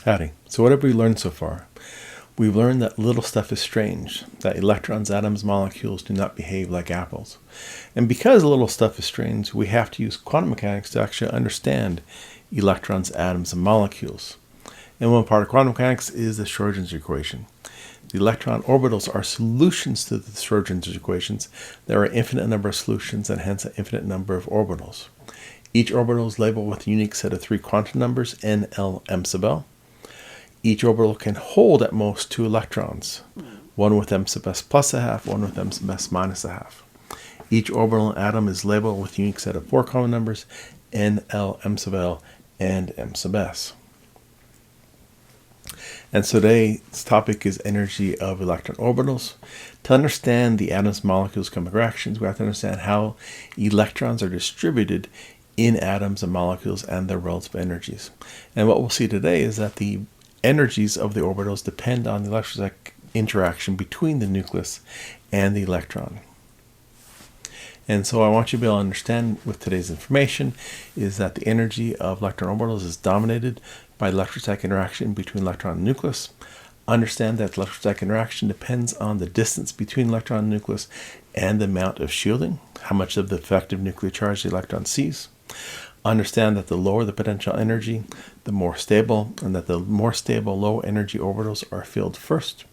Howdy. So what have we learned so far? We've learned that little stuff is strange, that electrons, atoms, molecules do not behave like apples. And because little stuff is strange, we have to use quantum mechanics to actually understand electrons, atoms, and molecules. And one part of quantum mechanics is the Schrödinger's equation. The electron orbitals are solutions to the Schrödinger's equations. There are an infinite number of solutions and hence an infinite number of orbitals. Each orbital is labeled with a unique set of 3 quantum numbers, n, l, m sub l. Each orbital can hold at most 2 electrons, one with m sub s plus a half, one with m sub s minus a half. Each orbital and atom is labeled with a unique set of 4 common numbers, n, l, m sub l, and m sub s. And so today's topic is energy of electron orbitals. To understand the atoms, molecules, chemical reactions, we have to understand how electrons are distributed in atoms and molecules and their relative energies. And what we'll see today is that the energies of the orbitals depend on the electrostatic interaction between the nucleus and the electron. And so I want you to be able to understand with today's information is that the energy of electron orbitals is dominated by electrostatic interaction between electron and nucleus. Understand that electrostatic interaction depends on the distance between electron and nucleus and the amount of shielding, how much of the effective nuclear charge the electron sees. Understand that the lower the potential energy, the more stable, and that the more stable low energy orbitals are filled first.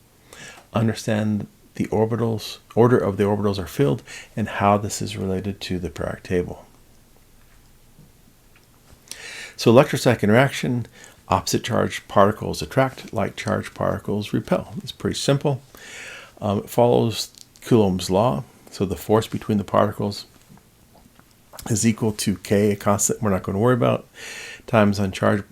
Understand the orbitals, order of the orbitals are filled, and how this is related to the periodic table. So electrostatic interaction, opposite charged particles attract, like charged particles repel. It's pretty simple. It follows Coulomb's law. So the force between the particles is equal to K, a constant we're not going to worry about, times charge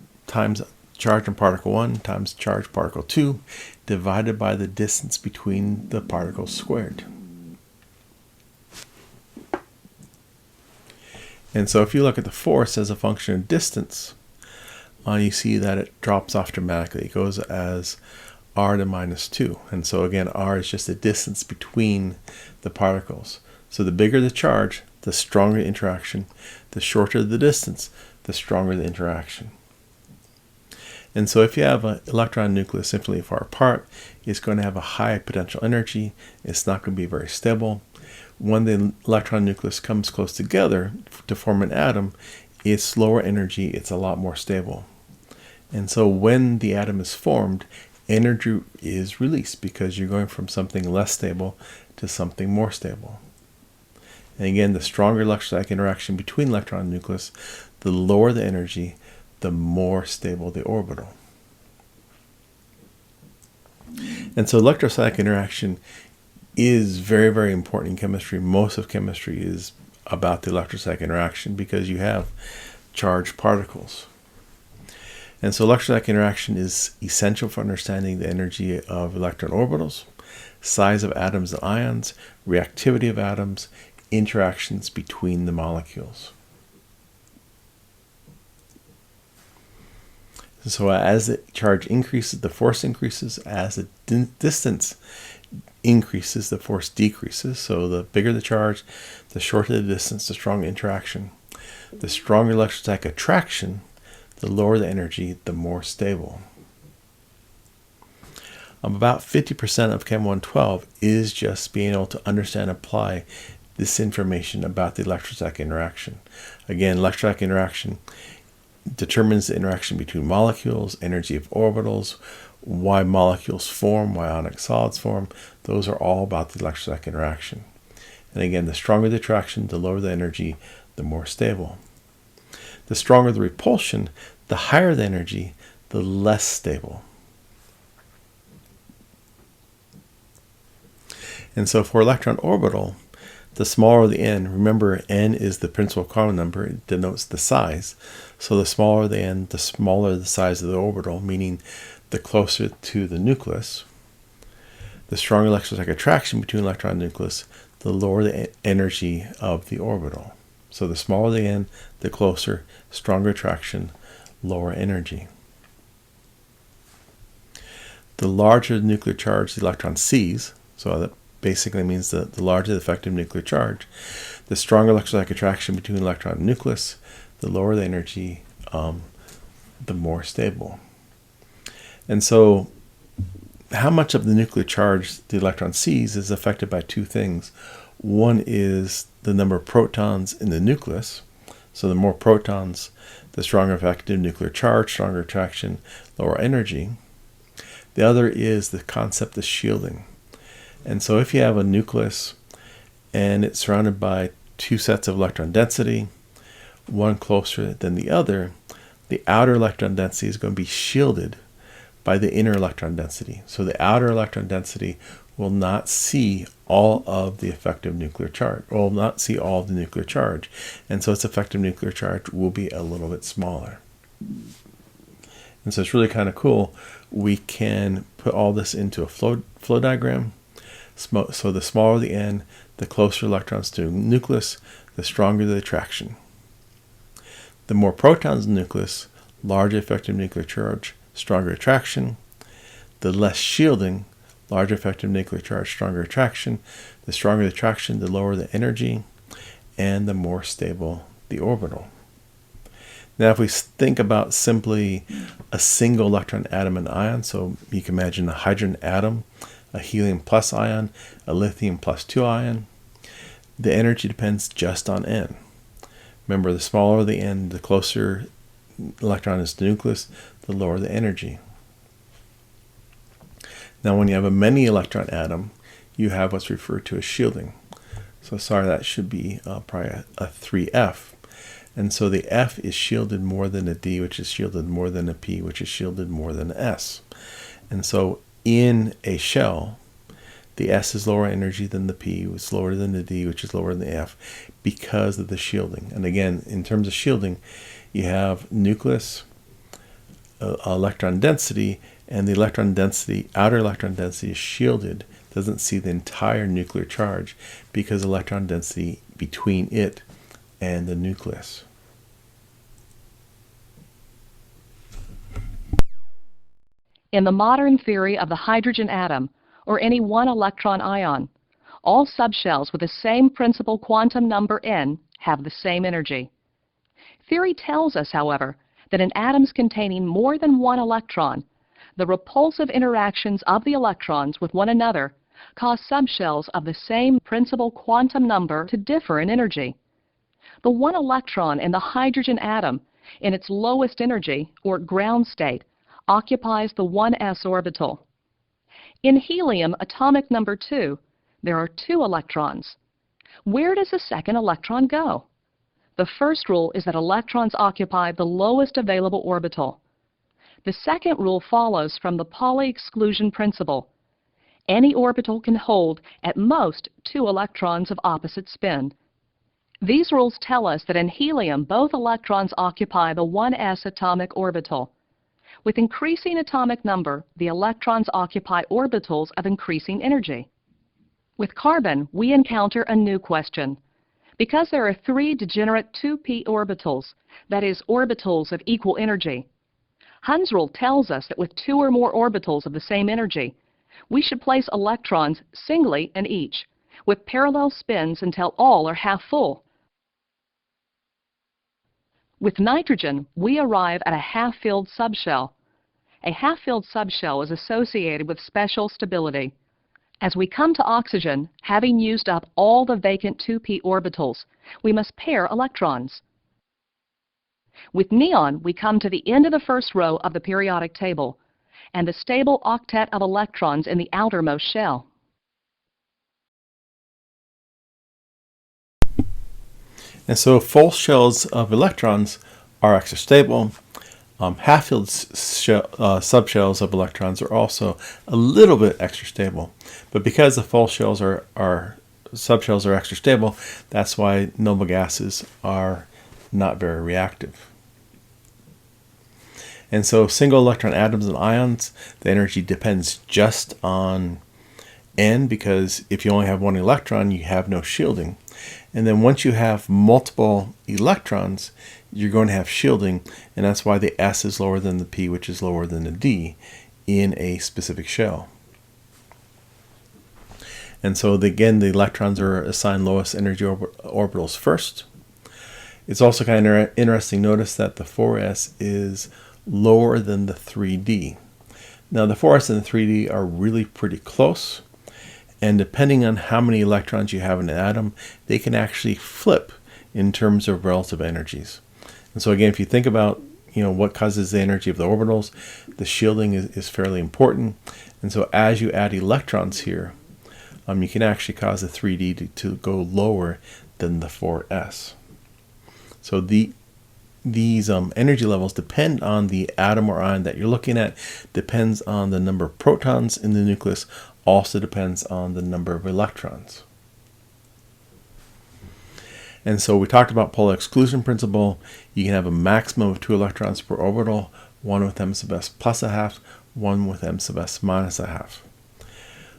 on particle 1 times charge particle 2, divided by the distance between the particles squared. And so if you look at the force as a function of distance, you see that it drops off dramatically. It goes as r to minus 2. And so again, r is just the distance between the particles. So the bigger the charge, the stronger the interaction. The shorter the distance, the stronger the interaction. And so if you have an electron nucleus infinitely far apart, it's going to have a high potential energy. It's not going to be very stable. When the electron nucleus comes close together to form an atom, it's lower energy, it's a lot more stable. And so when the atom is formed, energy is released because you're going from something less stable to something more stable. And again, the stronger electrostatic interaction between electron and nucleus, the lower the energy, the more stable the orbital. And so electrostatic interaction is very, very important in chemistry. Most of chemistry is about the electrostatic interaction because you have charged particles. And so electrostatic interaction is essential for understanding the energy of electron orbitals, size of atoms and ions, reactivity of atoms, interactions between the molecules. So as the charge increases, the force increases. As the distance increases, the force decreases. So the bigger the charge, the shorter the distance, the stronger interaction. The stronger electrostatic attraction, the lower the energy, the more stable. About 50% of Chem 112 is just being able to understand and apply this information about the electrostatic interaction. Again, electrostatic interaction determines the interaction between molecules, energy of orbitals, why molecules form, why ionic solids form. Those are all about the electrostatic interaction. And again, the stronger the attraction, the lower the energy, the more stable. The stronger the repulsion, the higher the energy, the less stable. And so for electron orbital, the smaller the n, remember n is the principal common number, it denotes the size. So the smaller the n, the smaller the size of the orbital, meaning the closer to the nucleus. The stronger electrostatic attraction between electron and nucleus, the lower the energy of the orbital. So the smaller the n, the closer, stronger attraction, lower energy. The larger the nuclear charge the electron sees, so that basically means that the larger the effective nuclear charge, the stronger electrostatic attraction between electron and nucleus, the lower the energy, the more stable. And so how much of the nuclear charge the electron sees is affected by two things. One is the number of protons in the nucleus. So the more protons, the stronger effective nuclear charge, stronger attraction, lower energy. The other is the concept of shielding. And so if you have a nucleus and it's surrounded by two sets of electron density, one closer than the other, the outer electron density is going to be shielded by the inner electron density. So the outer electron density will not see all of the effective nuclear charge, or will not see all of the nuclear charge. And so its effective nuclear charge will be a little bit smaller. And so it's really kind of cool. We can put all this into a flow diagram. So the smaller the n, the closer electrons to the nucleus, the stronger the attraction. The more protons in the nucleus, larger effective nuclear charge, stronger attraction. The less shielding, larger effective nuclear charge, stronger attraction. The stronger the attraction, the lower the energy, and the more stable the orbital. Now, if we think about simply a single electron atom and ion, so you can imagine a hydrogen atom, a helium plus ion, a lithium plus 2 ion, the energy depends just on n. Remember, the smaller the n, the closer electron is to the nucleus, the lower the energy. Now, when you have a many electron atom, you have what's referred to as shielding. So sorry, that should be probably a 3F. And so the F is shielded more than a D, which is shielded more than a P, which is shielded more than a S. And so in a shell, the S is lower energy than the P, which is lower than the D, which is lower than the F, because of the shielding. And again, in terms of shielding, you have nucleus, electron density, and the electron density, outer electron density is shielded, doesn't see the entire nuclear charge because electron density between it and the nucleus. In the modern theory of the hydrogen atom, or any one electron ion, all subshells with the same principal quantum number n have the same energy. Theory tells us, however, that in atoms containing more than one electron, the repulsive interactions of the electrons with one another cause subshells of the same principal quantum number to differ in energy. The one electron in the hydrogen atom, in its lowest energy, or ground state, occupies the 1s orbital. In helium atomic number 2, there are 2 electrons. Where does the second electron go? The first rule is that electrons occupy the lowest available orbital. The second rule follows from the Pauli exclusion principle. Any orbital can hold at most 2 electrons of opposite spin. These rules tell us that in helium both electrons occupy the 1s atomic orbital. With increasing atomic number, the electrons occupy orbitals of increasing energy. With carbon, we encounter a new question. Because there are 3 degenerate 2p orbitals, that is, orbitals of equal energy, Hund's rule tells us that with 2 or more orbitals of the same energy, we should place electrons singly in each, with parallel spins until all are half full. With nitrogen, we arrive at a half-filled subshell. A half-filled subshell is associated with special stability. As we come to oxygen, having used up all the vacant 2p orbitals, we must pair electrons. With neon, we come to the end of the first row of the periodic table, and the stable octet of electrons in the outermost shell. And so full shells of electrons are extra stable. Half-filled subshells of electrons are also a little bit extra stable. But because the full shells subshells are extra stable, that's why noble gases are not very reactive. And so single electron atoms and ions, the energy depends just on n, because if you only have one electron, you have no shielding. And then once you have multiple electrons, you're going to have shielding, and that's why the S is lower than the P, which is lower than the D in a specific shell. And so again, the electrons are assigned lowest energy orbitals first. It's also kind of interesting, notice that the 4s is lower than the 3d. Now the 4s and the 3d are really pretty close, and depending on how many electrons you have in an atom, they can actually flip in terms of relative energies. And so again, if you think about what causes the energy of the orbitals, the shielding is fairly important. And so as you add electrons here, you can actually cause the 3d to go lower than the 4s. So these energy levels depend on the atom or ion that you're looking at, depends on the number of protons in the nucleus, also depends on the number of electrons. And so we talked about polar exclusion principle. You can have a maximum of 2 electrons per orbital, one with m sub s plus a half, one with m sub s minus a half.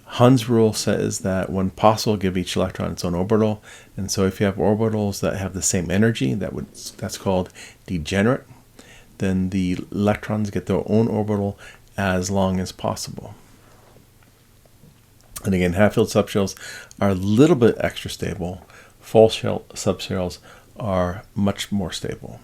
Hund's rule says that when possible, give each electron its own orbital. And so if you have orbitals that have the same energy, that's called degenerate, then the electrons get their own orbital as long as possible. And again, half-filled subshells are a little bit extra stable. Full shell subshells are much more stable.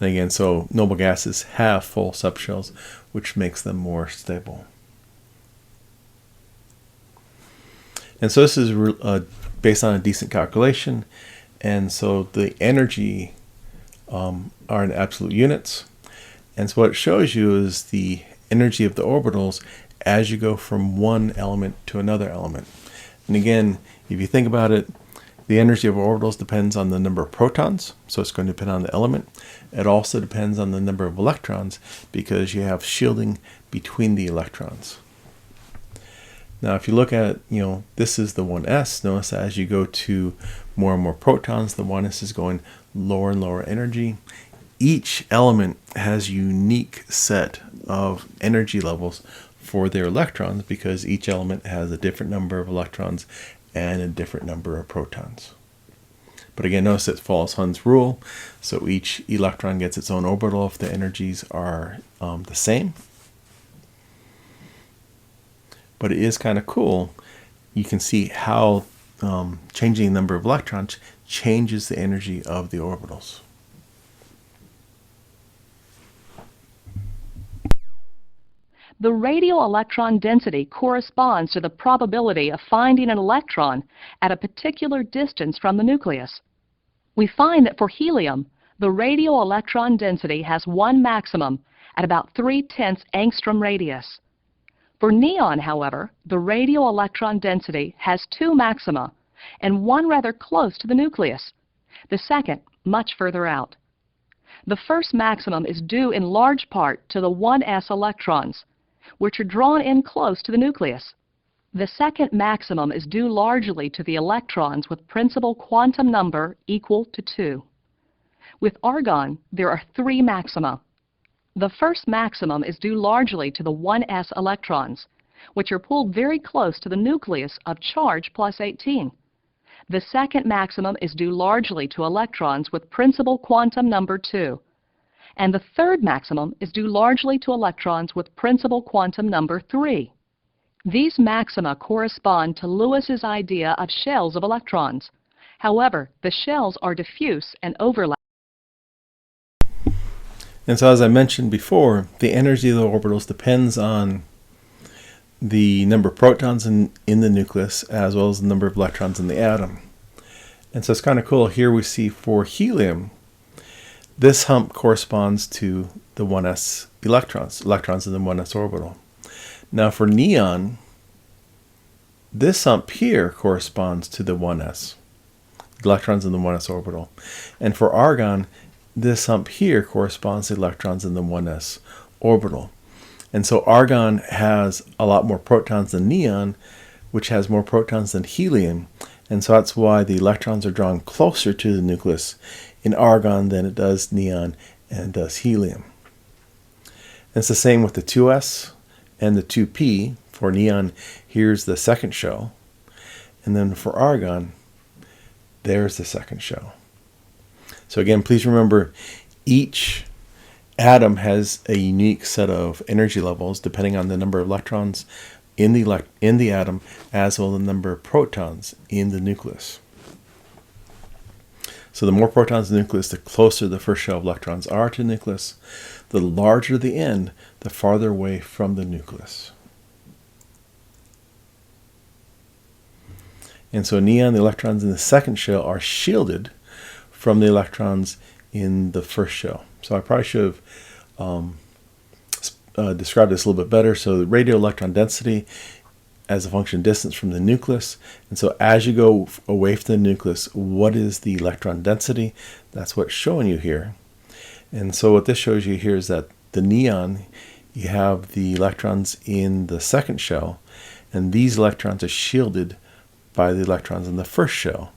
And again, so noble gases have full subshells, which makes them more stable. And so this is based on a decent calculation. And so the energy are in absolute units. And so what it shows you is the energy of the orbitals as you go from one element to another element. And again, if you think about it, the energy of orbitals depends on the number of protons, so it's going to depend on the element. It also depends on the number of electrons because you have shielding between the electrons. Now if you look at, this is the 1s, notice that as you go to more and more protons, the 1s is going lower and lower energy. Each element has a unique set of energy levels for their electrons because each element has a different number of electrons and a different number of protons. But again, notice it follows Hund's rule, so each electron gets its own orbital if the energies are the same. But it is kind of cool. You can see how changing the number of electrons changes the energy of the orbitals. The radial electron density corresponds to the probability of finding an electron at a particular distance from the nucleus. We find that for helium, the radial electron density has one maximum at about 3/10 angstrom radius. For neon, however, the radial electron density has two maxima, and one rather close to the nucleus, the second much further out. The first maximum is due in large part to the 1s electrons, which are drawn in close to the nucleus. The second maximum is due largely to the electrons with principal quantum number equal to 2. With argon, there are 3 maxima. The first maximum is due largely to the 1s electrons, which are pulled very close to the nucleus of charge plus 18. The second maximum is due largely to electrons with principal quantum number 2. And the third maximum is due largely to electrons with principal quantum number 3. These maxima correspond to Lewis's idea of shells of electrons. However, the shells are diffuse and overlap. And so as I mentioned before, the energy of the orbitals depends on the number of protons in the nucleus as well as the number of electrons in the atom. And so it's kind of cool. Here we see for helium, this hump corresponds to the 1s electrons in the 1s orbital. Now for neon, this hump here corresponds to the 1s, electrons in the 1s orbital. And for argon, this hump here corresponds to electrons in the 1s orbital. And so argon has a lot more protons than neon, which has more protons than helium. And so that's why the electrons are drawn closer to the nucleus in argon than it does neon and does helium. And it's the same with the 2s and the 2p. For neon, here's the second shell. And then for argon, there's the second shell. So again, please remember, each atom has a unique set of energy levels depending on the number of electrons in the atom as well as the number of protons in the nucleus. So the more protons in the nucleus, the closer the first shell of electrons are to the nucleus. The larger the end, the farther away from the nucleus. And so neon, the electrons in the second shell are shielded from the electrons in the first shell. So I probably should have described this a little bit better. So the radial electron density as a function of distance from the nucleus. And so as you go away from the nucleus, what is the electron density? That's what's showing you here. And so what this shows you here is that the neon, you have the electrons in the second shell, and these electrons are shielded by the electrons in the first shell,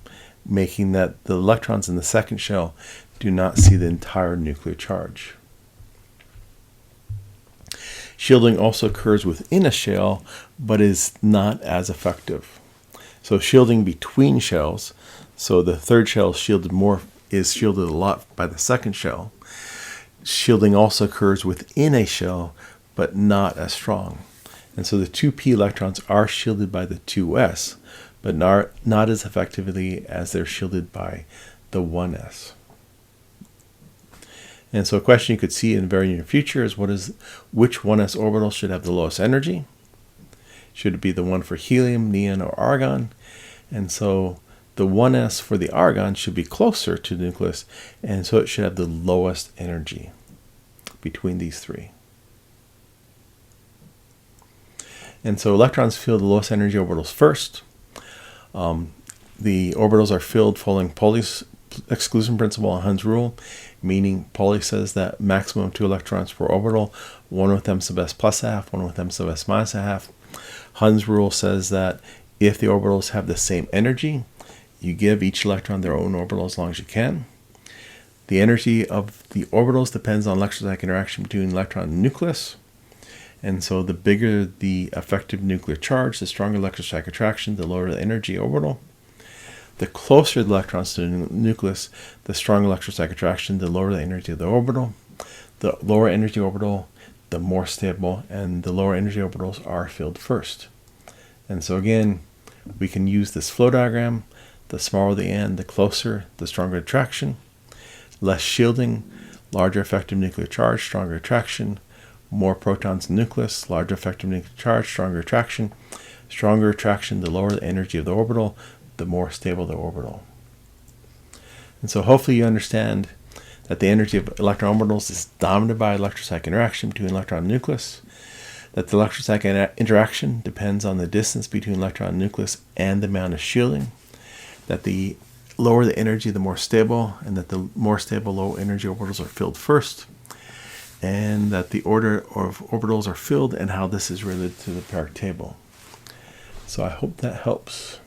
making that the electrons in the second shell do not see the entire nuclear charge. Shielding also occurs within a shell, but is not as effective. So shielding between shells, so the third shell is shielded a lot by the second shell. Shielding also occurs within a shell, but not as strong. And so the 2p electrons are shielded by the 2s, but not as effectively as they're shielded by the 1s. And so a question you could see in the very near future is which 1s orbital should have the lowest energy? Should it be the one for helium, neon, or argon? And so the 1s for the argon should be closer to the nucleus, and so it should have the lowest energy between these three. And so electrons fill the lowest energy orbitals first. The orbitals are filled following Pauli's exclusion principle and Hund's rule, meaning Pauli says that maximum 2 electrons per orbital, one with m sub s plus a half, one with m sub s minus a half. Hund's rule says that if the orbitals have the same energy, you give each electron their own orbital as long as you can. The energy of the orbitals depends on electrostatic interaction between electron and nucleus. And so the bigger the effective nuclear charge, the stronger electrostatic attraction, the lower the energy orbital. The closer the electrons to the nucleus, the stronger electrostatic attraction, the lower the energy of the orbital. The lower energy orbital, the more stable, and the lower energy orbitals are filled first. And so again, we can use this flow diagram. The smaller the end, the closer, the stronger attraction. Less shielding, larger effective nuclear charge, stronger attraction. More protons in the nucleus, larger effective nuclear charge, stronger attraction. Stronger attraction, the lower the energy of the orbital, the more stable the orbital. And so hopefully you understand that the energy of electron orbitals is dominated by electrostatic interaction between electron and nucleus, that the electrostatic interaction depends on the distance between electron and nucleus and the amount of shielding, that the lower the energy, the more stable, and that the more stable low energy orbitals are filled first, and that the order of orbitals are filled and how this is related to the periodic table. So I hope that helps.